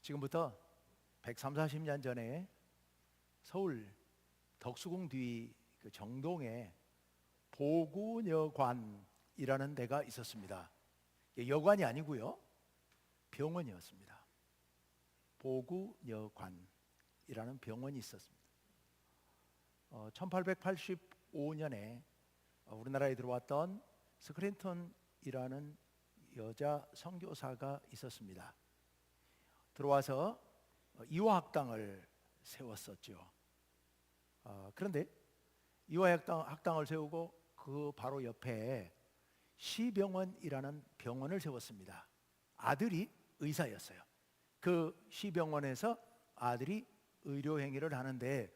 지금부터 130, 40년 전에 서울 덕수궁 뒤 그 정동에 보구여관이라는 데가 있었습니다. 여관이 아니고요, 병원이었습니다. 보구여관이라는 병원이 있었습니다. 1885년에 우리나라에 들어왔던 스크린턴이라는 여자 선교사가 있었습니다. 들어와서 이화학당을 세웠었죠. 그런데 이화학당을 세우고 그 바로 옆에 시병원이라는 병원을 세웠습니다. 아들이 의사였어요. 그 시병원에서 아들이 의료 행위를 하는데,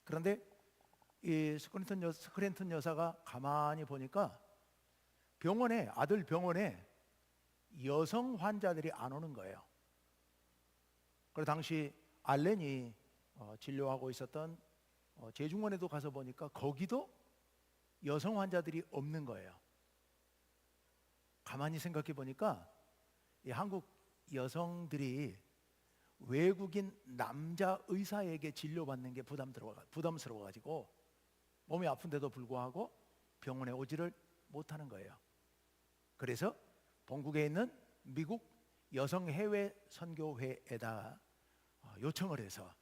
그런데 이 스크린턴 여사가 가만히 보니까 아들 병원에 여성 환자들이 안 오는 거예요. 그리고 당시 알렌이 진료하고 있었던 제중원에도 가서 보니까 거기도 여성 환자들이 없는 거예요. 가만히 생각해 보니까 이 한국 여성들이 외국인 남자 의사에게 진료받는 게 부담스러워가지고 몸이 아픈데도 불구하고 병원에 오지를 못하는 거예요. 그래서 본국에 있는 미국 여성 해외 선교회에다 요청을 해서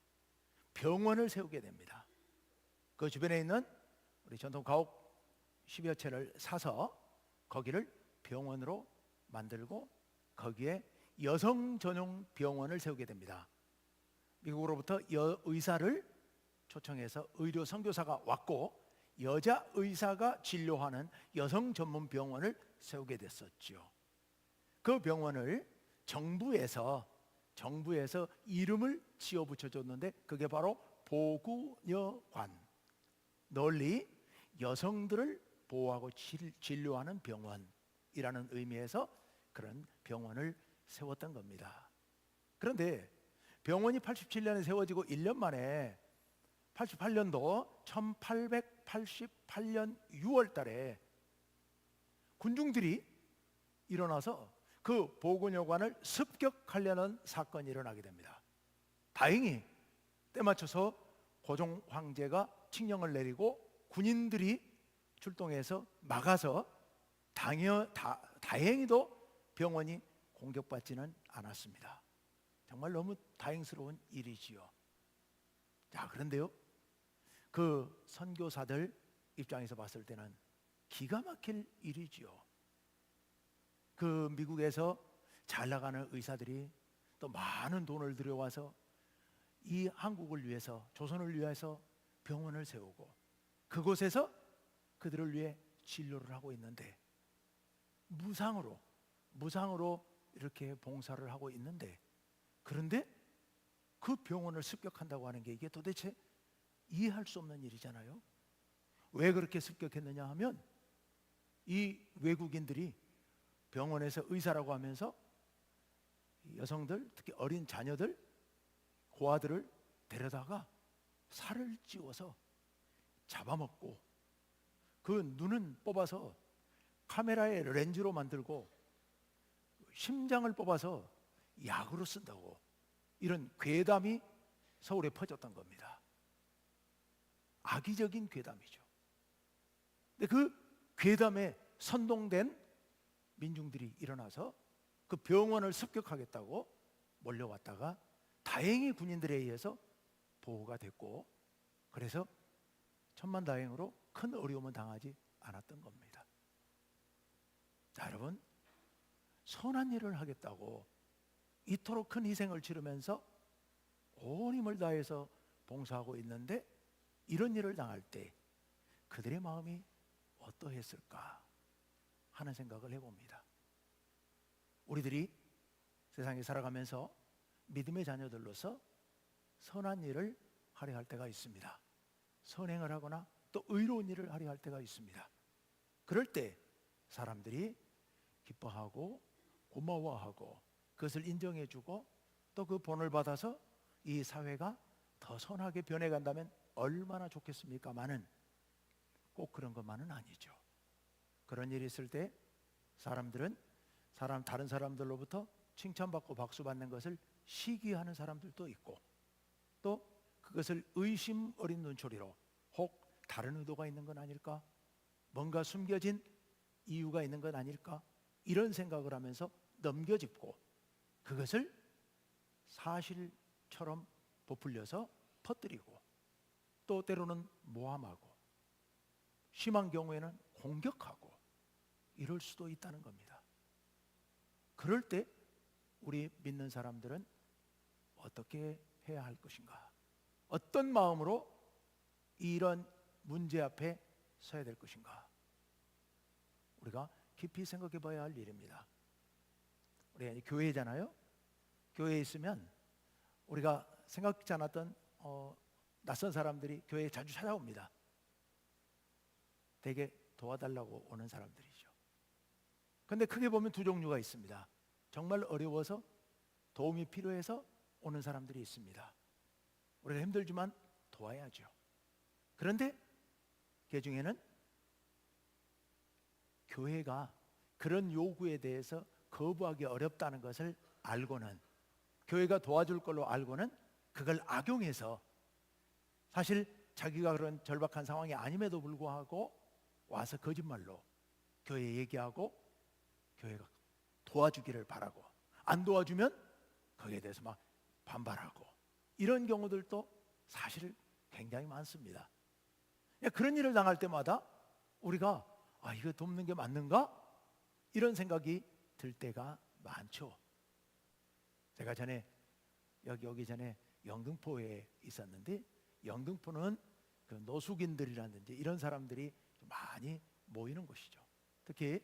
병원을 세우게 됩니다. 그 주변에 있는 우리 전통 가옥 10여 채를 사서 거기를 병원으로 만들고 거기에 여성 전용 병원을 세우게 됩니다. 미국으로부터 의사를 초청해서 의료 선교사가 왔고 여자 의사가 진료하는 여성 전문 병원을 세우게 됐었죠. 그 병원을 정부에서 이름을 지어 붙여줬는데 그게 바로 보구여관, 널리 여성들을 보호하고 진료하는 병원이라는 의미에서 그런 병원을 세웠던 겁니다. 그런데 병원이 87년에 세워지고 1년 만에 88년도 1888년 6월 달에 군중들이 일어나서 그 보건여관을 습격하려는 사건이 일어나게 됩니다. 다행히 때맞춰서 고종 황제가 칙령을 내리고 군인들이 출동해서 막아서 다행히도 병원이 공격받지는 않았습니다. 정말 너무 다행스러운 일이지요. 자, 그런데요, 그 선교사들 입장에서 봤을 때는 기가 막힐 일이지요. 그 미국에서 잘 나가는 의사들이 또 많은 돈을 들여와서 이 한국을 위해서, 조선을 위해서 병원을 세우고 그곳에서 그들을 위해 진료를 하고 있는데 무상으로 이렇게 봉사를 하고 있는데, 그런데 그 병원을 습격한다고 하는 게 이게 도대체 이해할 수 없는 일이잖아요. 왜 그렇게 습격했느냐 하면 이 외국인들이 병원에서 의사라고 하면서 여성들, 특히 어린 자녀들, 고아들을 데려다가 살을 찌워서 잡아먹고 그 눈은 뽑아서 카메라에 렌즈로 만들고 심장을 뽑아서 약으로 쓴다고, 이런 괴담이 서울에 퍼졌던 겁니다. 악의적인 괴담이죠. 근데 그 괴담에 선동된 민중들이 일어나서 그 병원을 습격하겠다고 몰려왔다가 다행히 군인들에 의해서 보호가 됐고, 그래서 천만다행으로 큰 어려움은 당하지 않았던 겁니다. 자, 여러분, 선한 일을 하겠다고 이토록 큰 희생을 치르면서 온 힘을 다해서 봉사하고 있는데 이런 일을 당할 때 그들의 마음이 어떠했을까 하는 생각을 해봅니다. 우리들이 세상에 살아가면서 믿음의 자녀들로서 선한 일을 하려 할 때가 있습니다. 선행을 하거나 또 의로운 일을 하려 할 때가 있습니다. 그럴 때 사람들이 기뻐하고 고마워하고 그것을 인정해주고 또 그 본을 받아서 이 사회가 더 선하게 변해간다면 얼마나 좋겠습니까마는 꼭 그런 것만은 아니죠. 그런 일이 있을 때 사람들은 다른 사람들로부터 칭찬받고 박수 받는 것을 시기하는 사람들도 있고, 또 그것을 의심 어린 눈초리로 혹 다른 의도가 있는 건 아닐까? 뭔가 숨겨진 이유가 있는 건 아닐까? 이런 생각을 하면서 넘겨짚고 그것을 사실처럼 부풀려서 퍼뜨리고, 또 때로는 모함하고, 심한 경우에는 공격하고, 이럴 수도 있다는 겁니다. 그럴 때 우리 믿는 사람들은 어떻게 해야 할 것인가? 어떤 마음으로 이런 문제 앞에 서야 될 것인가? 우리가 깊이 생각해 봐야 할 일입니다. 우리가 교회잖아요. 교회에 있으면 우리가 생각지 않았던 낯선 사람들이 교회에 자주 찾아옵니다. 되게 도와달라고 오는 사람들이죠. 그런데 크게 보면 두 종류가 있습니다. 정말 어려워서 도움이 필요해서 오는 사람들이 있습니다. 우리가 힘들지만 도와야죠. 그런데 그 중에는 교회가 그런 요구에 대해서 거부하기 어렵다는 것을 알고는, 교회가 도와줄 걸로 알고는 그걸 악용해서, 사실 자기가 그런 절박한 상황이 아님에도 불구하고 와서 거짓말로 교회에 얘기하고 교회가 도와주기를 바라고, 안 도와주면 거기에 대해서 막 반발하고, 이런 경우들도 사실 굉장히 많습니다. 그런 일을 당할 때마다 우리가 이거 돕는 게 맞는가? 이런 생각이 들 때가 많죠. 제가 전에 여기 오기 전에 영등포에 있었는데, 영등포는 그 노숙인들이라든지 이런 사람들이 많이 모이는 곳이죠. 특히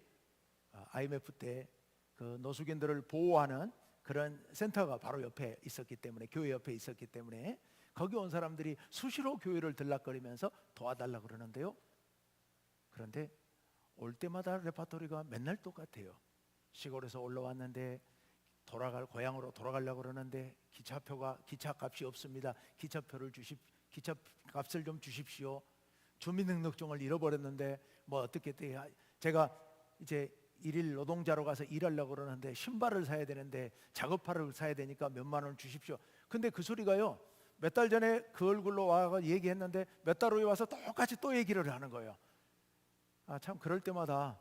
IMF 때 그 노숙인들을 보호하는 그런 센터가 바로 옆에 있었기 때문에, 교회 옆에 있었기 때문에 거기 온 사람들이 수시로 교회를 들락거리면서 도와달라고 그러는데요. 그런데 올 때마다 레파토리가 맨날 똑같아요. 시골에서 올라왔는데 고향으로 돌아가려고 그러는데 기차값이 없습니다. 기차값을 좀 주십시오. 주민등록증을 잃어버렸는데 뭐 어떻게 돼야, 제가 이제 일일 노동자로 가서 일하려고 그러는데 신발을 사야 되는데 작업화를 사야 되니까 몇만 원 주십시오. 근데 그 소리가요, 몇 달 전에 그 얼굴로 와서 얘기했는데 몇 달 후에 와서 똑같이 또 얘기를 하는 거예요. 참 그럴 때마다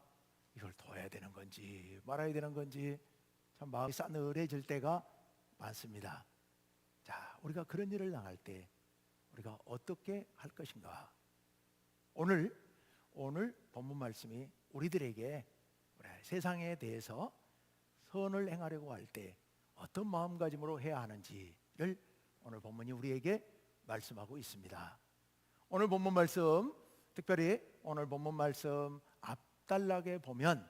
이걸 둬야 되는 건지 말아야 되는 건지 참 마음이 싸늘해질 때가 많습니다. 자, 우리가 그런 일을 당할 때 우리가 어떻게 할 것인가? 오늘 본문 말씀이 우리들에게 세상에 대해서 선을 행하려고 할 때 어떤 마음가짐으로 해야 하는지를 오늘 본문이 우리에게 말씀하고 있습니다. 오늘 본문 말씀, 특별히 오늘 본문 말씀 앞단락에 보면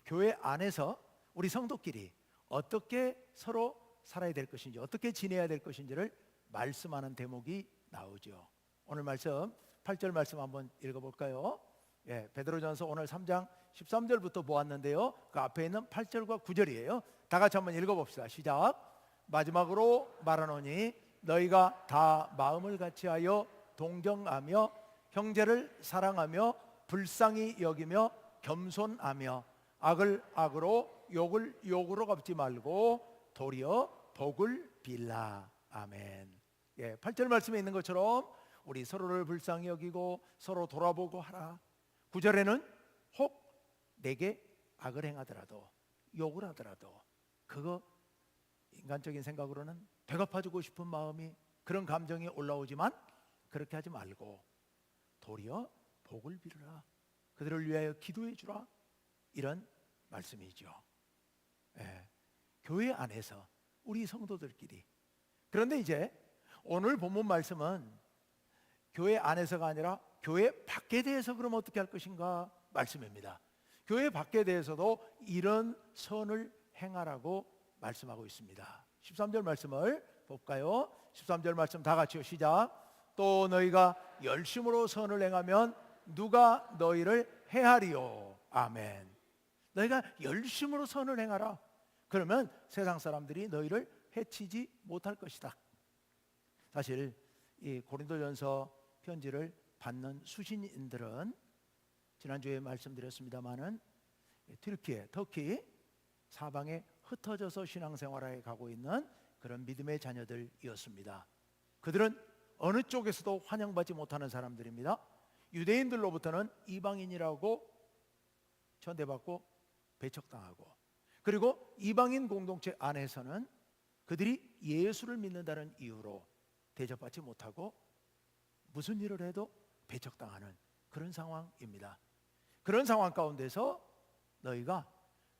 교회 안에서 우리 성도끼리 어떻게 서로 살아야 될 것인지, 어떻게 지내야 될 것인지를 말씀하는 대목이 나오죠. 오늘 말씀 8절 말씀 한번 읽어볼까요? 베드로전서 오늘 3장 13절부터 보았는데요, 그 앞에 있는 8절과 9절이에요. 다 같이 한번 읽어봅시다. 시작. 마지막으로 말하노니 너희가 다 마음을 같이하여 동정하며 형제를 사랑하며 불쌍히 여기며 겸손하며 악을 악으로 욕을 욕으로 갚지 말고 도리어 복을 빌라. 아멘. 8절 말씀에 있는 것처럼 우리 서로를 불쌍히 여기고 서로 돌아보고 하라. 9절에는 혹 내게 악을 행하더라도, 욕을 하더라도, 그거 인간적인 생각으로는 되갚아주고 싶은 마음이, 그런 감정이 올라오지만 그렇게 하지 말고 도리어 복을 빌으라, 그들을 위하여 기도해 주라, 이런 말씀이죠. 교회 안에서 우리 성도들끼리. 그런데 이제 오늘 본문 말씀은 교회 안에서가 아니라 교회 밖에 대해서 그럼 어떻게 할 것인가 말씀입니다. 교회 밖에 대해서도 이런 선을 행하라고 말씀하고 있습니다. 13절 말씀을 볼까요? 13절 말씀 다 같이요. 시작. 또 너희가 열심으로 선을 행하면 누가 너희를 해하리요. 아멘. 너희가 열심으로 선을 행하라. 그러면 세상 사람들이 너희를 해치지 못할 것이다. 사실 이 고린도전서 편지를 받는 수신인들은 지난주에 말씀드렸습니다마는 터키 사방에 흩어져서 신앙생활에 가고 있는 그런 믿음의 자녀들이었습니다. 그들은 어느 쪽에서도 환영받지 못하는 사람들입니다. 유대인들로부터는 이방인이라고 천대받고 배척당하고, 그리고 이방인 공동체 안에서는 그들이 예수를 믿는다는 이유로 대접받지 못하고 무슨 일을 해도 배척당하는 그런 상황입니다. 그런 상황 가운데서 너희가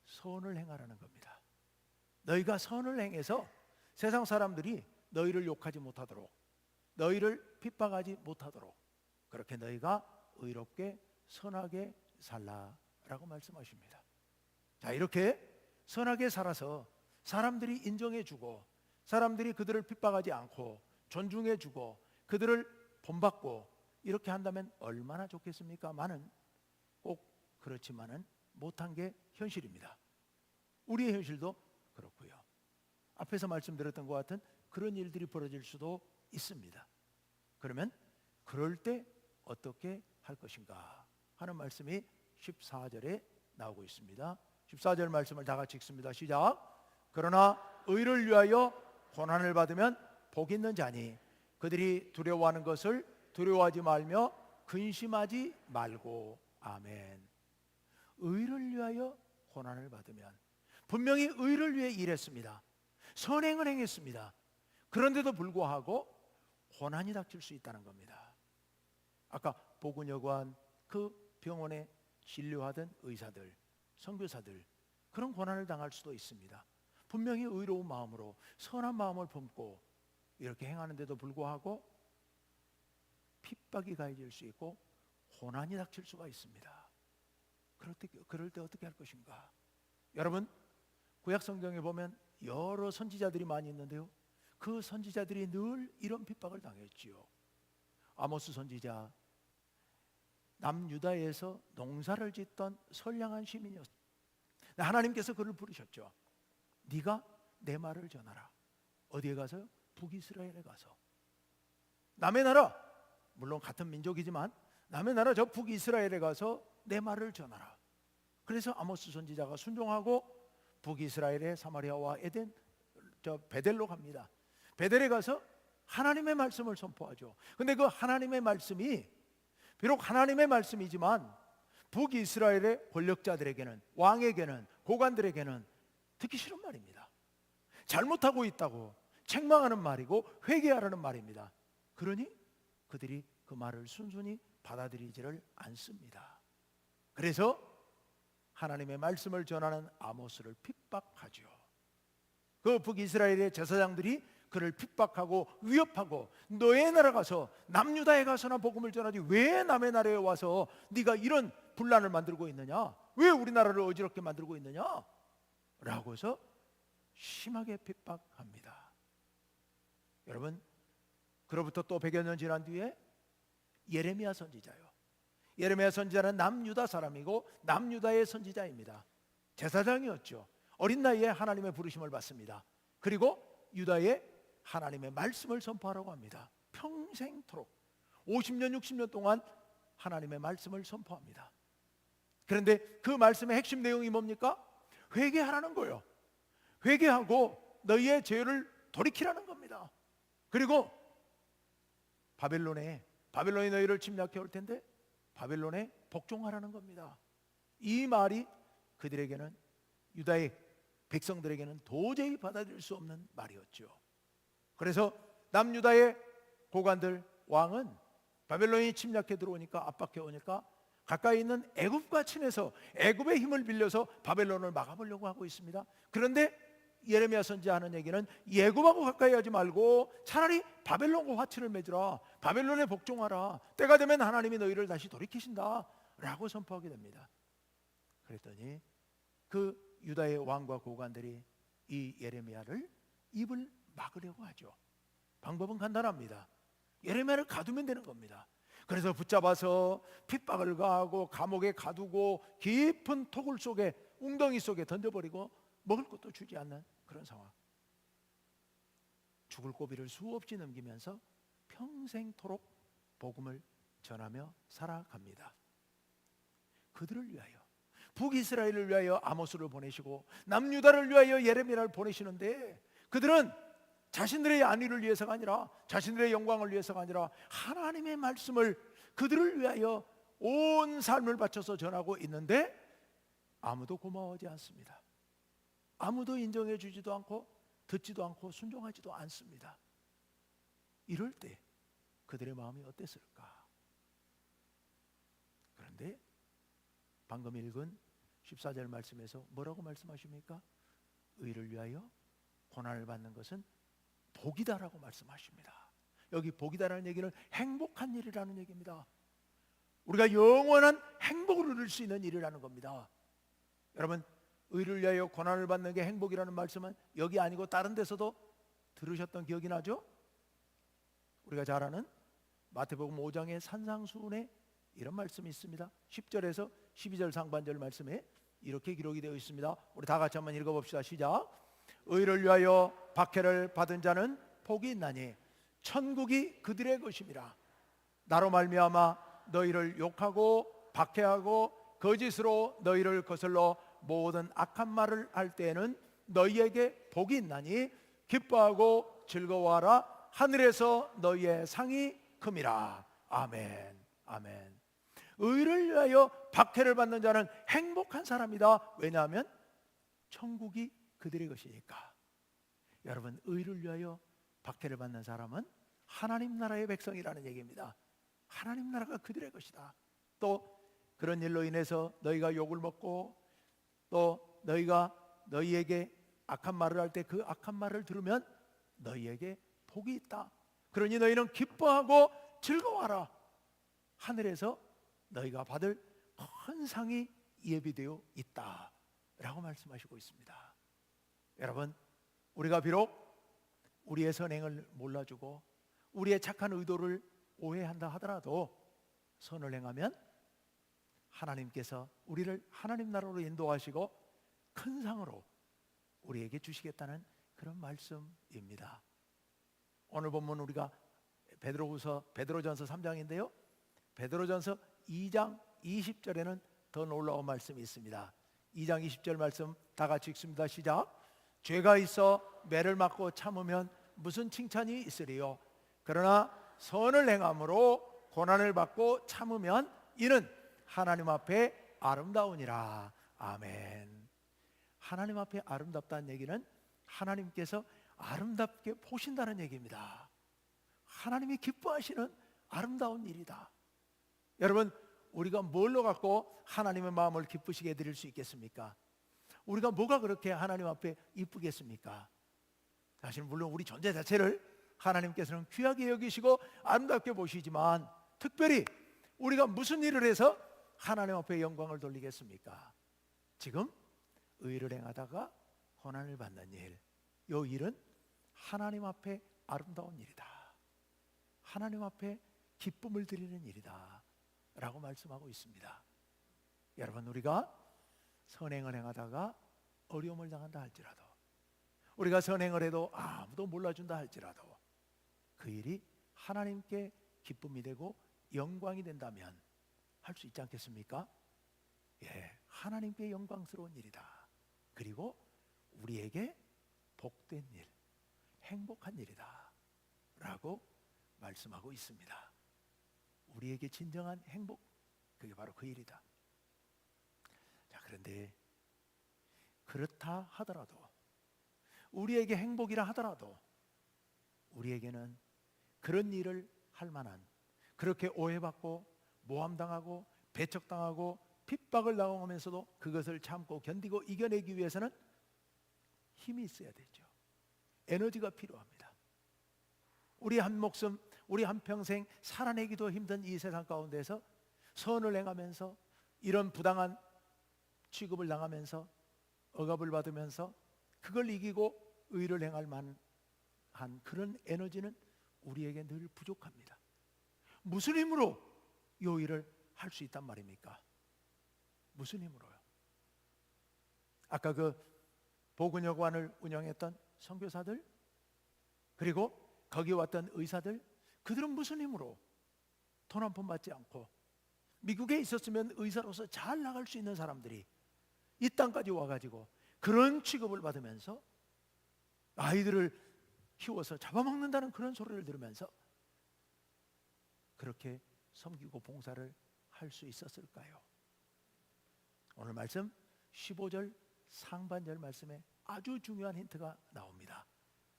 선을 행하라는 겁니다. 너희가 선을 행해서 세상 사람들이 너희를 욕하지 못하도록, 너희를 핍박하지 못하도록 그렇게 너희가 의롭게 선하게 살라라고 말씀하십니다. 자, 이렇게 선하게 살아서 사람들이 인정해주고, 사람들이 그들을 핍박하지 않고 존중해주고 그들을 본받고 이렇게 한다면 얼마나 좋겠습니까? 많은 꼭 그렇지만은 못한 게 현실입니다. 우리의 현실도 그렇고요. 앞에서 말씀드렸던 것 같은 그런 일들이 벌어질 수도 있습니다. 그러면 그럴 때 어떻게 할 것인가 하는 말씀이 14절에 나오고 있습니다. 14절 말씀을 다 같이 읽습니다. 시작. 그러나 의를 위하여 고난을 받으면 복 있는 자니 그들이 두려워하는 것을 두려워하지 말며 근심하지 말고. 아멘. 의를 위하여 고난을 받으면, 분명히 의를 위해 일했습니다. 선행을 행했습니다. 그런데도 불구하고 고난이 닥칠 수 있다는 겁니다. 아까 보근여관 그 병원에 진료하던 의사들, 선교사들, 그런 고난을 당할 수도 있습니다. 분명히 의로운 마음으로 선한 마음을 품고 이렇게 행하는데도 불구하고 핍박이 가해질 수 있고 고난이 닥칠 수가 있습니다. 그럴 때 어떻게 할 것인가? 여러분, 구약 성경에 보면 여러 선지자들이 많이 있는데요, 그 선지자들이 늘 이런 핍박을 당했지요. 아모스 선지자, 남유다에서 농사를 짓던 선량한 시민이었습니다. 하나님께서 그를 부르셨죠. 네가 내 말을 전하라. 어디에 가서요? 북이스라엘에 가서. 남의 나라, 물론 같은 민족이지만 남의 나라 저 북이스라엘에 가서 내 말을 전하라. 그래서 아모스 선지자가 순종하고 북이스라엘의 사마리아와 에덴, 저 베델로 갑니다. 베델에 가서 하나님의 말씀을 선포하죠. 근데 그 하나님의 말씀이 비록 하나님의 말씀이지만 북이스라엘의 권력자들에게는, 왕에게는, 고관들에게는 듣기 싫은 말입니다. 잘못하고 있다고 책망하는 말이고 회개하라는 말입니다. 그러니 그들이 그 말을 순순히 받아들이지를 않습니다. 그래서 하나님의 말씀을 전하는 아모스를 핍박하죠. 그 북이스라엘의 제사장들이 그를 핍박하고 위협하고, 너의 나라 가서 남유다에 가서나 복음을 전하지 왜 남의 나라에 와서 네가 이런 분란을 만들고 있느냐, 왜 우리나라를 어지럽게 만들고 있느냐 라고 해서 심하게 핍박합니다. 여러분, 그로부터 또 100여 년 지난 뒤에 예레미야 선지자요. 예레미야 선지자는 남유다 사람이고 남유다의 선지자입니다. 제사장이었죠. 어린 나이에 하나님의 부르심을 받습니다. 그리고 유다에 하나님의 말씀을 선포하라고 합니다. 평생토록 50년 60년 동안 하나님의 말씀을 선포합니다. 그런데 그 말씀의 핵심 내용이 뭡니까? 회개하라는 거예요. 회개하고 너희의 죄를 돌이키라는 겁니다. 그리고 바벨론이 너희를 침략해 올 텐데 바벨론에 복종하라는 겁니다. 이 말이 그들에게는, 유다의 백성들에게는 도저히 받아들일 수 없는 말이었죠. 그래서 남유다의 고관들, 왕은 바벨론이 침략해 들어오니까, 압박해 오니까 가까이 있는 애굽과 친해서 애굽의 힘을 빌려서 바벨론을 막아보려고 하고 있습니다. 그런데 예레미야 선지자 하는 얘기는 애굽하고 가까이 하지 말고 차라리 바벨론과 화친을 맺으라, 바벨론에 복종하라, 때가 되면 하나님이 너희를 다시 돌이키신다 라고 선포하게 됩니다. 그랬더니 그 유다의 왕과 고관들이 이 예레미야를 입을 막으려고 하죠. 방법은 간단합니다. 예레미야를 가두면 되는 겁니다. 그래서 붙잡아서 핍박을 가하고 감옥에 가두고 깊은 토굴 속에, 웅덩이 속에 던져버리고 먹을 것도 주지 않는 그런 상황. 죽을 고비를 수없이 넘기면서 평생토록 복음을 전하며 살아갑니다. 그들을 위하여, 북이스라엘을 위하여 아모스를 보내시고 남유다를 위하여 예레미야를 보내시는데, 그들은 자신들의 안위를 위해서가 아니라, 자신들의 영광을 위해서가 아니라 하나님의 말씀을 그들을 위하여 온 삶을 바쳐서 전하고 있는데 아무도 고마워하지 않습니다. 아무도 인정해 주지도 않고 듣지도 않고 순종하지도 않습니다. 이럴 때 그들의 마음이 어땠을까? 그런데 방금 읽은 14절 말씀에서 뭐라고 말씀하십니까? 의를 위하여 고난을 받는 것은 복이다라고 말씀하십니다. 여기 복이다라는 얘기는 행복한 일이라는 얘기입니다. 우리가 영원한 행복을 누릴 수 있는 일이라는 겁니다. 여러분, 의를 위하여 고난을 받는 게 행복이라는 말씀은 여기 아니고 다른 데서도 들으셨던 기억이 나죠? 우리가 잘 아는 마태복음 5장의 산상수훈에 이런 말씀이 있습니다. 10절에서 12절 상반절 말씀에 이렇게 기록이 되어 있습니다. 우리 다 같이 한번 읽어봅시다. 시작. 의를 위하여 박해를 받은 자는 복이 있나니 천국이 그들의 것임이라. 나로 말미암아 너희를 욕하고 박해하고 거짓으로 너희를 거슬러 모든 악한 말을 할 때에는 너희에게 복이 있나니 기뻐하고 즐거워하라. 하늘에서 너희의 상이 큼이라. 아멘. 아멘. 의를 위하여 박해를 받는 자는 행복한 사람이다. 왜냐하면 천국이 그들의 것이니까. 여러분, 의를 위하여 박해를 받는 사람은 하나님 나라의 백성이라는 얘기입니다. 하나님 나라가 그들의 것이다. 또 그런 일로 인해서 너희가 욕을 먹고 또 너희가 너희에게 악한 말을 할 때 그 악한 말을 들으면 너희에게 복이 있다. 그러니 너희는 기뻐하고 즐거워하라. 하늘에서 너희가 받을 큰 상이 예비되어 있다 라고 말씀하시고 있습니다. 여러분, 우리가 비록 우리의 선행을 몰라주고 우리의 착한 의도를 오해한다 하더라도 선을 행하면 하나님께서 우리를 하나님 나라로 인도하시고 큰 상으로 우리에게 주시겠다는 그런 말씀입니다. 오늘 본문 우리가 베드로전서 3장인데요, 베드로전서 2장 20절에는 더 놀라운 말씀이 있습니다. 2장 20절 말씀 다 같이 읽습니다. 시작. 죄가 있어 매를 맞고 참으면 무슨 칭찬이 있으리요? 그러나 선을 행함으로 고난을 받고 참으면 이는 하나님 앞에 아름다우니라. 아멘. 하나님 앞에 아름답다는 얘기는 하나님께서 아름답게 보신다는 얘기입니다. 하나님이 기뻐하시는 아름다운 일이다. 여러분, 우리가 뭘로 갖고 하나님의 마음을 기쁘시게 해드릴 수 있겠습니까? 우리가 뭐가 그렇게 하나님 앞에 이쁘겠습니까? 사실 물론 우리 존재 자체를 하나님께서는 귀하게 여기시고 아름답게 보시지만 특별히 우리가 무슨 일을 해서 하나님 앞에 영광을 돌리겠습니까? 지금 의를 행하다가 고난을 받는 일, 이 일은 하나님 앞에 아름다운 일이다. 하나님 앞에 기쁨을 드리는 일이다 라고 말씀하고 있습니다. 여러분, 우리가 선행을 행하다가 어려움을 당한다 할지라도, 우리가 선행을 해도 아무도 몰라준다 할지라도 그 일이 하나님께 기쁨이 되고 영광이 된다면 할 수 있지 않겠습니까? 예, 하나님께 영광스러운 일이다. 그리고 우리에게 복된 일, 행복한 일이다 라고 말씀하고 있습니다. 우리에게 진정한 행복, 그게 바로 그 일이다. 자, 그런데 그렇다 하더라도, 우리에게 행복이라 하더라도 우리에게는 그런 일을 할 만한, 그렇게 오해받고 모함당하고 배척당하고 핍박을 당하면서도 그것을 참고 견디고 이겨내기 위해서는 힘이 있어야 되죠. 에너지가 필요합니다. 우리 한 목숨, 우리 한 평생 살아내기도 힘든 이 세상 가운데서 선을 행하면서 이런 부당한 취급을 당하면서 억압을 받으면서 그걸 이기고 의를 행할 만한 그런 에너지는 우리에게 늘 부족합니다. 무슨 힘으로 이 일을 할 수 있단 말입니까? 무슨 힘으로요? 아까 그 보건여관을 운영했던 선교사들, 그리고 거기 왔던 의사들, 그들은 무슨 힘으로 돈 한 푼 받지 않고 미국에 있었으면 의사로서 잘 나갈 수 있는 사람들이 이 땅까지 와가지고 그런 취급을 받으면서 아이들을 키워서 잡아먹는다는 그런 소리를 들으면서 그렇게 섬기고 봉사를 할 수 있었을까요? 오늘 말씀 15절 상반절 말씀에 아주 중요한 힌트가 나옵니다.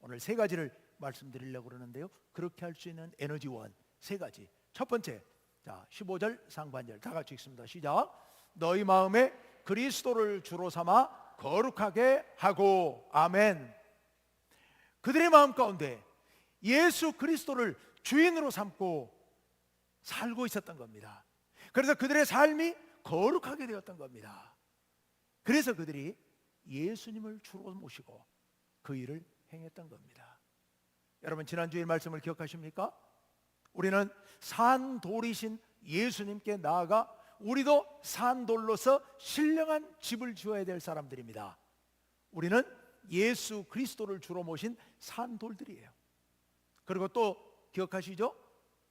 오늘 세 가지를 말씀드리려고 그러는데요, 그렇게 할 수 있는 에너지원 세 가지. 첫 번째, 자 15절 상반절 다 같이 읽습니다. 시작. 너희 마음에 그리스도를 주로 삼아 거룩하게 하고. 아멘. 그들의 마음 가운데 예수 그리스도를 주인으로 삼고 살고 있었던 겁니다. 그래서 그들의 삶이 거룩하게 되었던 겁니다. 그래서 그들이 예수님을 주로 모시고 그 일을 행했던 겁니다. 여러분, 지난주의 말씀을 기억하십니까? 우리는 산돌이신 예수님께 나아가 우리도 산돌로서 신령한 집을 지어야 될 사람들입니다. 우리는 예수 그리스도를 주로 모신 산돌들이에요. 그리고 또 기억하시죠?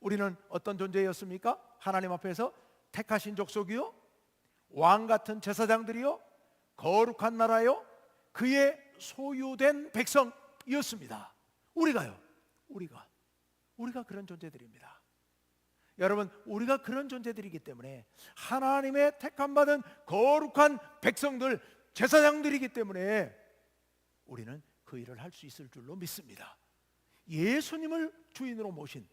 우리는 어떤 존재였습니까? 하나님 앞에서 택하신 족속이요, 왕 같은 제사장들이요, 거룩한 나라요, 그의 소유된 백성이었습니다. 우리가 그런 존재들입니다. 여러분, 우리가 그런 존재들이기 때문에 하나님의 택함받은 거룩한 백성들, 제사장들이기 때문에 우리는 그 일을 할 수 있을 줄로 믿습니다. 예수님을 주인으로 모신,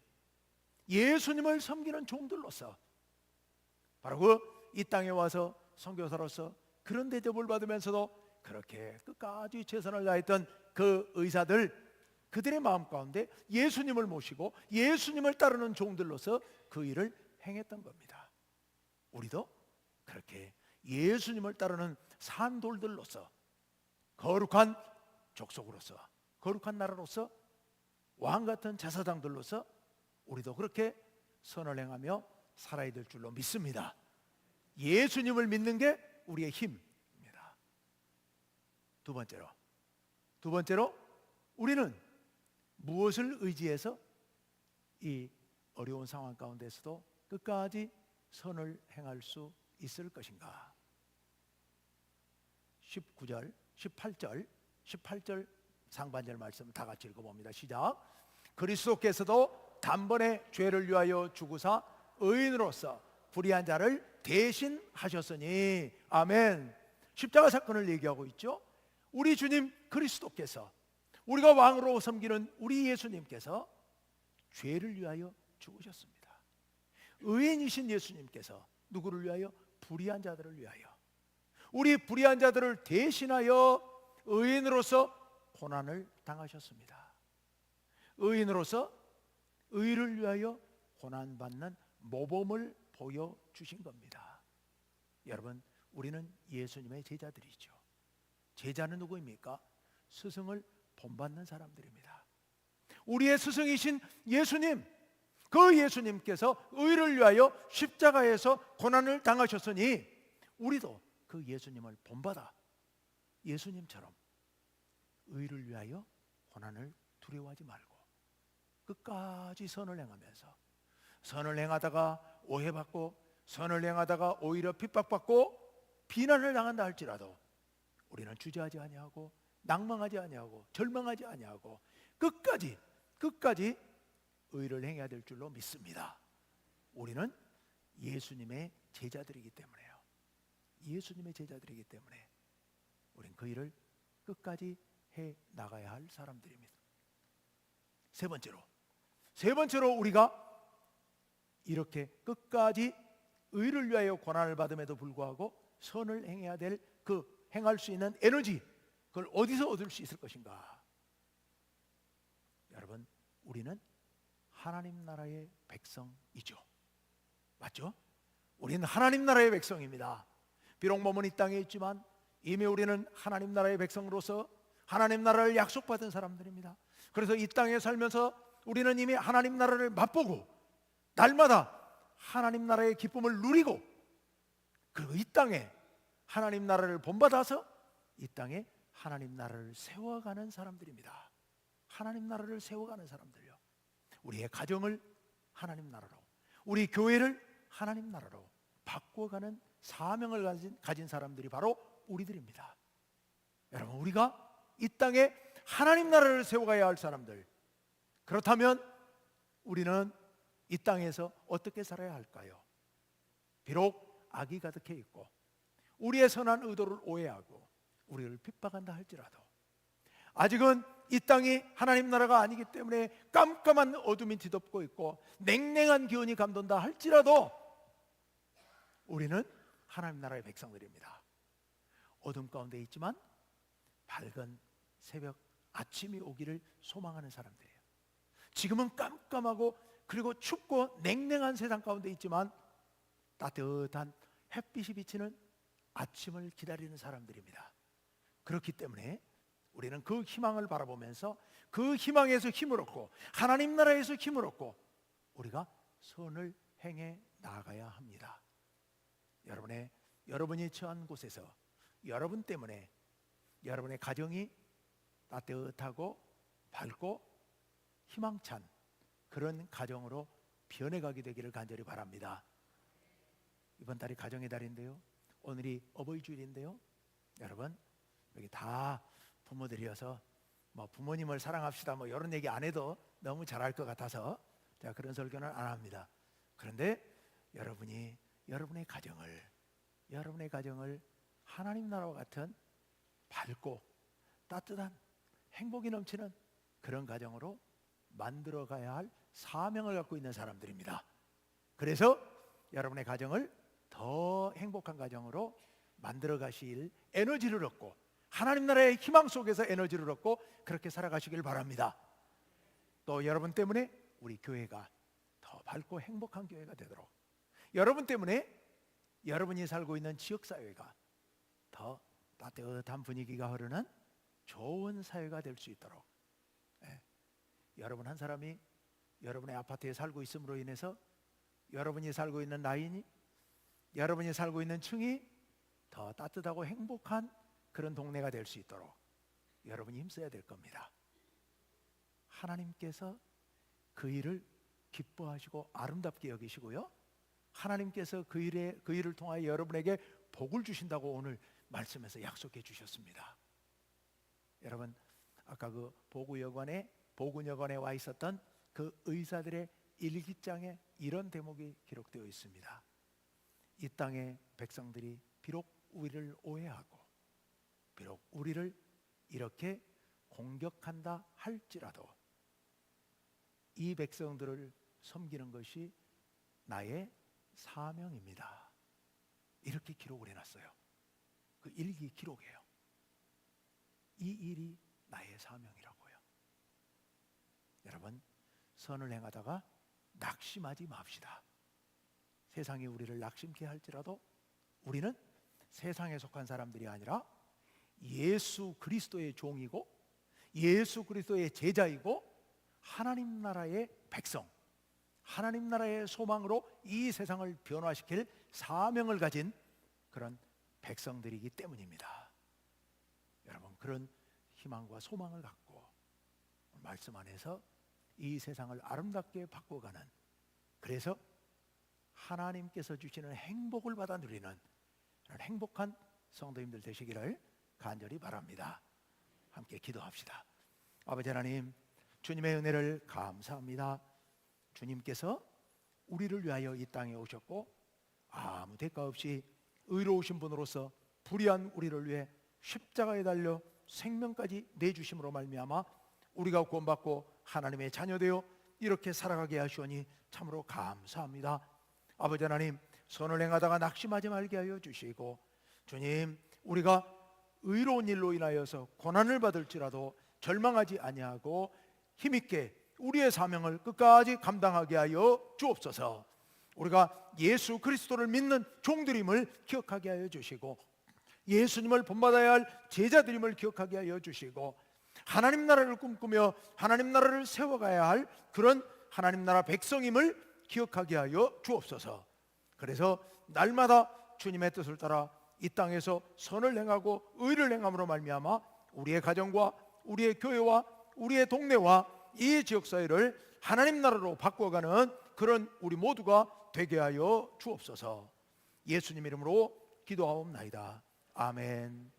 예수님을 섬기는 종들로서 바로 그 이 땅에 와서 선교사로서 그런 대접을 받으면서도 그렇게 끝까지 최선을 다했던 그 의사들, 그들의 마음 가운데 예수님을 모시고 예수님을 따르는 종들로서 그 일을 행했던 겁니다. 우리도 그렇게 예수님을 따르는 산돌들로서, 거룩한 족속으로서, 거룩한 나라로서, 왕 같은 제사장들로서 우리도 그렇게 선을 행하며 살아야 될 줄로 믿습니다. 예수님을 믿는 게 우리의 힘입니다. 두 번째로 우리는 무엇을 의지해서 이 어려운 상황 가운데서도 끝까지 선을 행할 수 있을 것인가? 19절, 18절 상반절 말씀 다 같이 읽어봅니다. 시작. 그리스도께서도 단번에 죄를 위하여 죽으사 의인으로서 불의한 자를 대신하셨으니. 아멘. 십자가 사건을 얘기하고 있죠. 우리 주님 그리스도께서, 우리가 왕으로 섬기는 우리 예수님께서 죄를 위하여 죽으셨습니다. 의인이신 예수님께서 누구를 위하여? 불의한 자들을 위하여, 우리 불의한 자들을 대신하여 의인으로서 고난을 당하셨습니다. 의인으로서 의를 위하여 고난받는 모범을 보여주신 겁니다. 여러분, 우리는 예수님의 제자들이죠. 제자는 누구입니까? 스승을 본받는 사람들입니다. 우리의 스승이신 예수님, 그 예수님께서 의를 위하여 십자가에서 고난을 당하셨으니 우리도 그 예수님을 본받아 예수님처럼 의를 위하여 고난을 두려워하지 말고 끝까지 선을 행하면서, 선을 행하다가 오해받고, 선을 행하다가 오히려 핍박받고 비난을 당한다 할지라도 우리는 주저하지 아니하고 낭망하지 아니하고 절망하지 아니하고 끝까지 의를 행해야 될 줄로 믿습니다. 우리는 예수님의 제자들이기 때문에요. 예수님의 제자들이기 때문에 우리는 그 일을 끝까지 해 나가야 할 사람들입니다. 세 번째로 우리가 이렇게 끝까지 의를 위하여 고난을 받음에도 불구하고 선을 행해야 될 그 행할 수 있는 에너지, 그걸 어디서 얻을 수 있을 것인가? 여러분, 우리는 하나님 나라의 백성이죠. 맞죠? 우리는 하나님 나라의 백성입니다. 비록 몸은 이 땅에 있지만 이미 우리는 하나님 나라의 백성으로서 하나님 나라를 약속받은 사람들입니다. 그래서 이 땅에 살면서 우리는 이미 하나님 나라를 맛보고 날마다 하나님 나라의 기쁨을 누리고, 그리고 이 땅에 하나님 나라를 본받아서 이 땅에 하나님 나라를 세워가는 사람들입니다. 하나님 나라를 세워가는 사람들요. 우리의 가정을 하나님 나라로, 우리 교회를 하나님 나라로 바꿔가는 사명을 가진 사람들이 바로 우리들입니다. 여러분, 우리가 이 땅에 하나님 나라를 세워가야 할 사람들, 그렇다면 우리는 이 땅에서 어떻게 살아야 할까요? 비록 악이 가득해 있고 우리의 선한 의도를 오해하고 우리를 핍박한다 할지라도, 아직은 이 땅이 하나님 나라가 아니기 때문에 깜깜한 어둠이 뒤덮고 있고 냉랭한 기운이 감돈다 할지라도 우리는 하나님 나라의 백성들입니다. 어둠 가운데 있지만 밝은 새벽 아침이 오기를 소망하는 사람들이에요. 지금은 깜깜하고 그리고 춥고 냉랭한 세상 가운데 있지만 따뜻한 햇빛이 비치는 아침을 기다리는 사람들입니다. 그렇기 때문에 우리는 그 희망을 바라보면서 그 희망에서 힘을 얻고 하나님 나라에서 힘을 얻고 우리가 선을 행해 나아가야 합니다. 여러분이 처한 곳에서 여러분 때문에 여러분의 가정이 따뜻하고 밝고 희망찬 그런 가정으로 변해가게 되기를 간절히 바랍니다. 이번 달이 가정의 달인데요, 오늘이 어버이 주일인데요, 여러분 여기 다 부모들이어서 뭐 부모님을 사랑합시다 뭐 이런 얘기 안 해도 너무 잘할 것 같아서 제가 그런 설교는 안 합니다. 그런데 여러분의 가정을 하나님 나라와 같은 밝고 따뜻한 행복이 넘치는 그런 가정으로 만들어 가야 할 사명을 갖고 있는 사람들입니다. 그래서 여러분의 가정을 더 행복한 가정으로 만들어 가실 에너지를 얻고 하나님 나라의 희망 속에서 에너지를 얻고 그렇게 살아가시길 바랍니다. 또 여러분 때문에 우리 교회가 더 밝고 행복한 교회가 되도록, 여러분 때문에 여러분이 살고 있는 지역사회가 더 따뜻한 분위기가 흐르는 좋은 사회가 될 수 있도록, 여러분 한 사람이 여러분의 아파트에 살고 있음으로 인해서 여러분이 살고 있는 라인이, 여러분이 살고 있는 층이 더 따뜻하고 행복한 그런 동네가 될 수 있도록 여러분이 힘써야 될 겁니다. 하나님께서 그 일을 기뻐하시고 아름답게 여기시고요, 하나님께서 그 일을 통하여 여러분에게 복을 주신다고 오늘 말씀에서 약속해 주셨습니다. 여러분, 아까 그 보군여관에 와 있었던 그 의사들의 일기장에 이런 대목이 기록되어 있습니다. 이 땅의 백성들이 비록 우리를 오해하고 비록 우리를 이렇게 공격한다 할지라도 이 백성들을 섬기는 것이 나의 사명입니다. 이렇게 기록을 해놨어요. 그 일기 기록이에요. 이 일이 나의 사명이라고요. 여러분, 선을 행하다가 낙심하지 맙시다. 세상이 우리를 낙심케 할지라도 우리는 세상에 속한 사람들이 아니라 예수 그리스도의 종이고 예수 그리스도의 제자이고 하나님 나라의 백성, 하나님 나라의 소망으로 이 세상을 변화시킬 사명을 가진 그런 백성들이기 때문입니다. 여러분, 그런 희망과 소망을 갖고 말씀 안에서 이 세상을 아름답게 바꿔가는, 그래서 하나님께서 주시는 행복을 받아 누리는 그런 행복한 성도님들 되시기를 간절히 바랍니다. 함께 기도합시다. 아버지 하나님, 주님의 은혜를 감사합니다. 주님께서 우리를 위하여 이 땅에 오셨고 아무 대가 없이 의로우신 분으로서 불의한 우리를 위해 십자가에 달려 생명까지 내주심으로 말미암아 우리가 구원받고 하나님의 자녀되어 이렇게 살아가게 하시오니 참으로 감사합니다. 아버지 하나님, 선을 행하다가 낙심하지 말게 하여 주시고, 주님, 우리가 의로운 일로 인하여서 고난을 받을지라도 절망하지 아니하고 힘있게 우리의 사명을 끝까지 감당하게 하여 주옵소서. 우리가 예수 그리스도를 믿는 종들임을 기억하게 하여 주시고, 예수님을 본받아야 할 제자들임을 기억하게 하여 주시고, 하나님 나라를 꿈꾸며 하나님 나라를 세워가야 할 그런 하나님 나라 백성임을 기억하게 하여 주옵소서. 그래서 날마다 주님의 뜻을 따라 이 땅에서 선을 행하고 의를 행함으로 말미암아 우리의 가정과 우리의 교회와 우리의 동네와 이 지역사회를 하나님 나라로 바꿔가는 그런 우리 모두가 되게 하여 주옵소서. 예수님 이름으로 기도하옵나이다. 아멘.